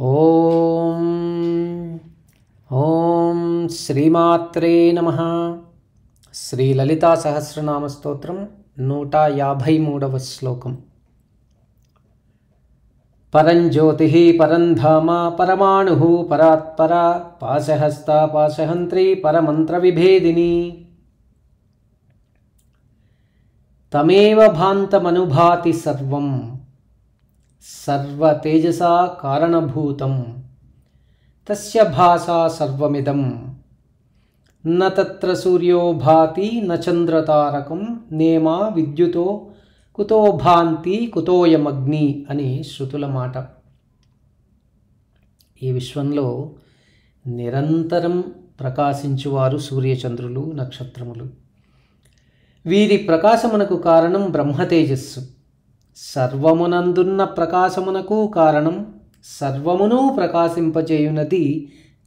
ఓం ఓం శ్రీమాత్రే నమః. శ్రీ లలితా సహస్రనామ స్తోత్రం 153వ శ్లోకం. పరంజ్యోతిః పరంధామ పరమాణుః పరాత్పర పాశహస్త పాశహంత్రీ పరమంత్ర విభేదిని. తమేవ భాంతమనుభాతి సర్వం సర్వతేజసా కారణభూతం తస్య భాసా సర్వమిదం న తత్ర సూర్యో భాతి న చంద్రతారకం నేమా విద్యుతో కుతో భాంతి కుతోయమగ్ని అని శృతుల మాట. ఈ విశ్వంలో నిరంతరం ప్రకాశించువారు సూర్యచంద్రులు, నక్షత్రములు. వీరి ప్రకాశమునకు కారణం బ్రహ్మతేజస్సు. సర్వమునందున్న ప్రకాశమునకు కారణం, సర్వమును ప్రకాశింపచేయునది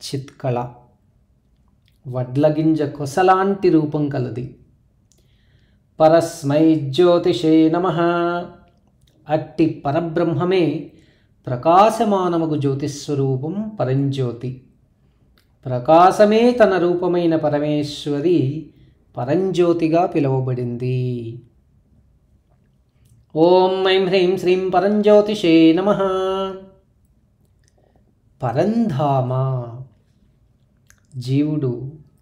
చిత్కళ. వడ్లగింజ కొసలాంటి రూపం కలది. పరస్మై జ్యోతిషే నమః. అట్టి పరబ్రహ్మమే ప్రకాశమానమగు జ్యోతిస్వరూపం పరంజ్యోతి. ప్రకాశమే తన రూపమైన పరమేశ్వరి పరంజ్యోతిగా పిలువబడింది. ఓం ఐం హ్రీం శ్రీం పరంజ్యోతిషే నమః. పరంధామ. జీవుడు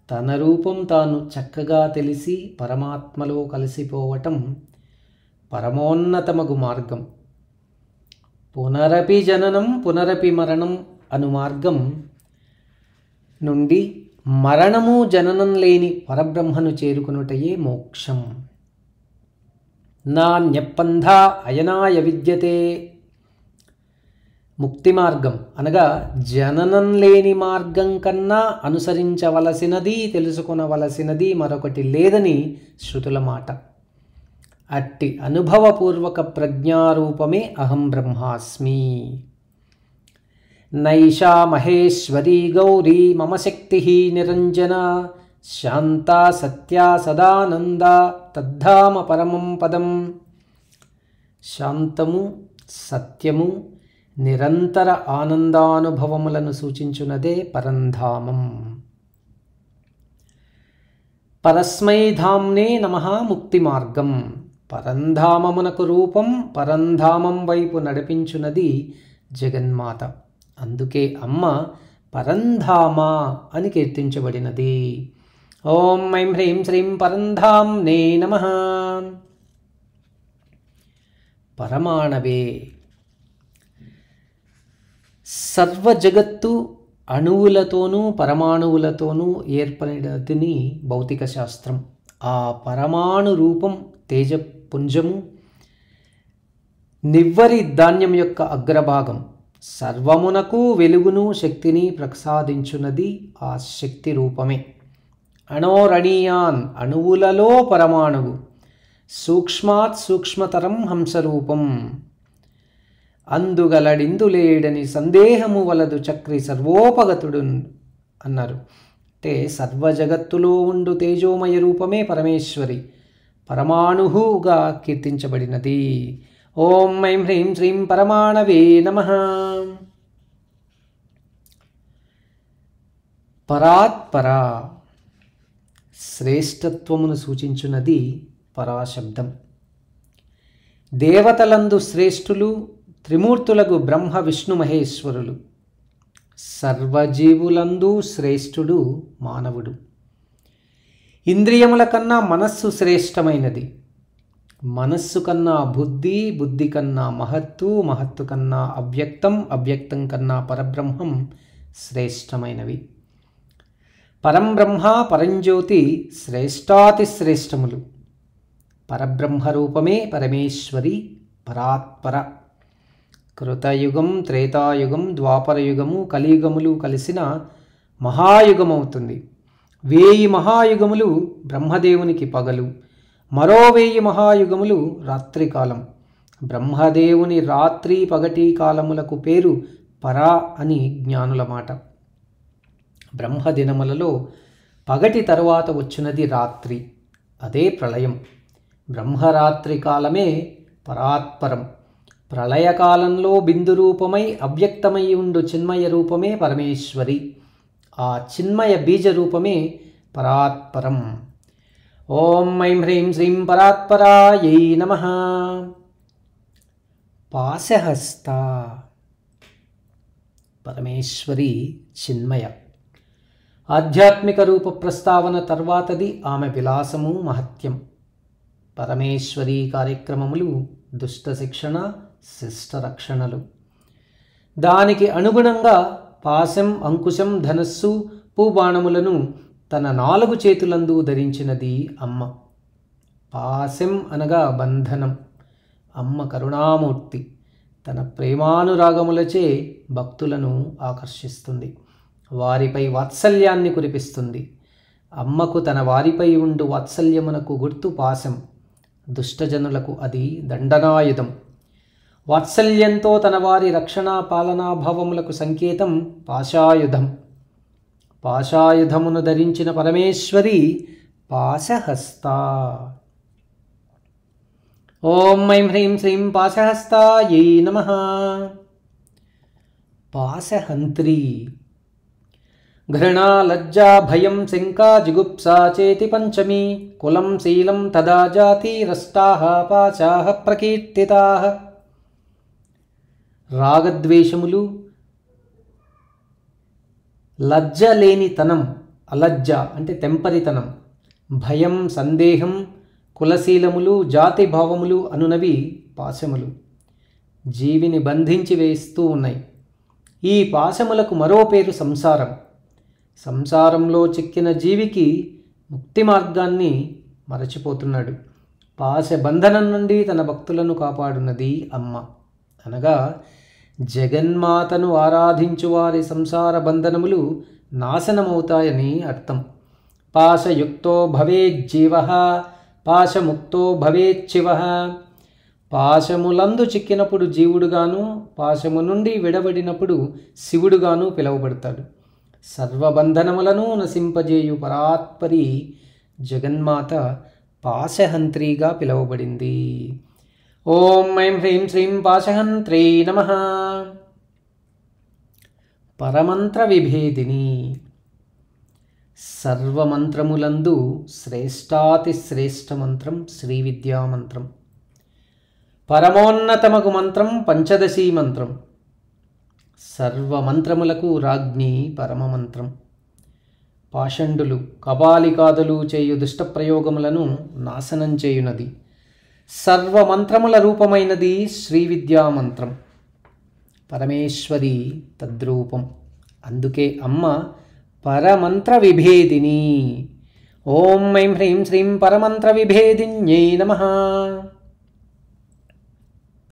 తన రూపం తాను చక్కగా తెలిసి పరమాత్మలో కలిసిపోవటం పరమోన్నతమగు మార్గం. పునరపి జననం పునరపి మరణం అను మార్గం నుండి మరణము జననం లేని పరబ్రహ్మను చేరుకునుటయే మోక్షం. నాన్యపంథ అయనాయ విద్యతే. ముక్తి మార్గం అనగా జననం లేని మార్గం కన్నా అనుసరించవలసినది, తెలుసుకొనవలసినది మరొకటి లేదని శృతుల మాట. అట్టి అనుభవపూర్వక ప్రజ్ఞారూపమే అహం బ్రహ్మాస్మి. నైషా మహేశ్వరీ గౌరీ మమ శక్తి నిరంజన శాంతా సత్యా సదానంద తద్ధామ పరమం పదం. శాంతము, సత్యము, నిరంతర ఆనందానుభవములను సూచించునదే పరంధామం. పరస్మై ధామ్నే నమః ముక్తి మార్గం. పరంధామమునకు రూపం, పరంధామం వైపు నడిపించునది జగన్మాత. అందుకే అమ్మ పరంధామ అని కీర్తించబడినది. ఓం ఐం హ్రీం శ్రీం పరంధామ్నే నమః. పరమాణవే. సర్వ జగత్తు అణువులతోనూ పరమాణువులతోనూ ఏర్పడినది భౌతిక శాస్త్రం. ఆ పరమాణు రూపం తేజపుంజము, నివ్వరి ధాన్యం యొక్క అగ్రభాగం. సర్వమునకు వెలుగును శక్తిని ప్రసాదించున్నది ఆ శక్తి రూపమే. అణోరణీయాన్ అణువులలో పరమాణువు. సూక్ష్మాత్ సూక్ష్మతరం హంసరూపం. అందుగలడిందులేడని సందేహము వలదు చక్రి సర్వోపగతుడు అన్నారు. అంటే సర్వజగత్తులో ఉండు తేజోమయ రూపమే పరమేశ్వరి పరమాణువుగా కీర్తించబడినది. ఓం ఐం హ్రీం శ్రీం పరమాణవే నమః. పరాత్పర. శ్రేష్టత్వమును సూచించున్నది పరాశబ్దం. దేవతలందు శ్రేష్ఠులు త్రిమూర్తులకు బ్రహ్మ విష్ణు మహేశ్వరులు. సర్వజీవులందు శ్రేష్ఠుడు మానవుడు. ఇంద్రియముల కన్నా మనస్సు శ్రేష్టమైనది. మనస్సు కన్నా బుద్ధి, బుద్ధి కన్నా మహత్తు, మహత్తు కన్నా అవ్యక్తం, అవ్యక్తం కన్నా పరబ్రహ్మం శ్రేష్టమైనవి. పరంబ్రహ్మ పరంజ్యోతి శ్రేష్టాతిశ్రేష్టములు. పరబ్రహ్మ రూపమే పరమేశ్వరి పరాత్పర. కృతయుగం, త్రేతాయుగం, ద్వాపరయుగము, కలియుగములు కలిసిన మహాయుగమవుతుంది. 1000 మహాయుగములు బ్రహ్మదేవునికి పగలు, మరో 1000 మహాయుగములు రాత్రికాలం. బ్రహ్మదేవుని రాత్రి పగటి కాలములకు పేరు పరా అని జ్ఞానుల మాట. బ్రహ్మదినములలో పగటి తరువాత వచ్చినది రాత్రి, అదే ప్రళయం. బ్రహ్మరాత్రి కాలమే పరాత్పరం. ప్రళయకాలంలో బిందు రూపమై అవ్యక్తమై ఉండు చిన్మయ రూపమే పరమేశ్వరి. ఆ చిన్మయ బీజ రూపమే పరాత్పరం. ఓం ఐం హ్రీం శ్రీం పరాత్పరాయై నమః. పాశహస్త పరమేశ్వరి చిన్మయ. ఆధ్యాత్మిక రూప ప్రస్తావన తర్వాతది ఆమె విలాసము మహత్యం. పరమేశ్వరి కార్యక్రమములు దుష్ట శిక్షణ, శిష్ట రక్షణలు. దానికి అనుగుణంగా పాశం, అంకుశం, ధనస్సు, పూబాణములను తన 4 చేతులందు ధరించినది అమ్మ. పాశం అనగా బంధనం. అమ్మ కరుణామూర్తి. తన ప్రేమానురాగములచే భక్తులను ఆకర్షిస్తుంది, వారిపై వాత్సల్యాన్ని కురిపిస్తుంది. అమ్మకు తన వారిపై ఉండు వాత్సల్యమునకు గుర్తు పాశం. దుష్టజనులకు అది దండనాయుధం. వాత్సల్యంతో తన వారి రక్షణ పాలనా భావములకు సంకేతం పాశాయుధం. పాశాయుధమును ధరించిన పరమేశ్వరి పాశహస్త. ఓం ఐం హ్రీం శ్రీం పాశహస్తాయై నమః. పాశహంత్రి. घृणा लज्जा भयं शङ्का जिगुप्सा चेति पंचमी कुलं शीलं तदा जातिरष्टाः पाशाः प्रकीर्तिताः. రాగద్వేషములు, లజ్జ లేనితనం, అలజ్జ అంటే తెంపరితనం, భయం, సందేహం, కులశీలములు, జాతి భావములు అనునవి పాశములు జీవిని బంధించి వేస్తూ ఉన్నాయి. ఈ పాశములకు మరో పేరు సంసారం. సంసారంలో చిక్కిన జీవికి ముక్తి మార్గాన్ని మరచిపోతున్నాడు. పాశ బంధనం నుండి తన భక్తులను కాపాడున్నది అమ్మ. అనగా జగన్మాతను ఆరాధించు వారి సంసార బంధనములు నాశనమవుతాయని అర్థం. పాశయుక్తో భవేజ్జీవః పాశముక్తో భవేచ్చివః. పాశములందు చిక్కినప్పుడు జీవుడుగాను, పాశము నుండి విడబడినప్పుడు శివుడుగాను పిలువబడతాడు. సర్వబంధనములను నశింపజేయు పరాత్పరి జగన్మాత పాశహంత్రిగా పిలువబడింది. ఓం ఐం హ్రీం శ్రీం పాశహంత్రే నమః. పరమంత్ర విభేదిని. సర్వమంత్రములందు శ్రేష్టాతి శ్రేష్ఠ మంత్రం శ్రీ విద్యా మంత్రం. పరమోన్నతమగు మంత్రం పంచదశీ మంత్రం. సర్వమంత్రములకు రాజ్ఞి పరమమంత్రం. పాషండులు, కపాలికాదులు చేయు దుష్టప్రయోగములను నాశనం చేయునది. సర్వమంత్రముల రూపమైనది శ్రీ విద్యా మంత్రం. పరమేశ్వరి తద్రూపం. అందుకే అమ్మ పరమంత్ర విభేదిని. ఓం ఐం హ్రీం శ్రీం పరమంత్ర విభేదిన్యై నమః.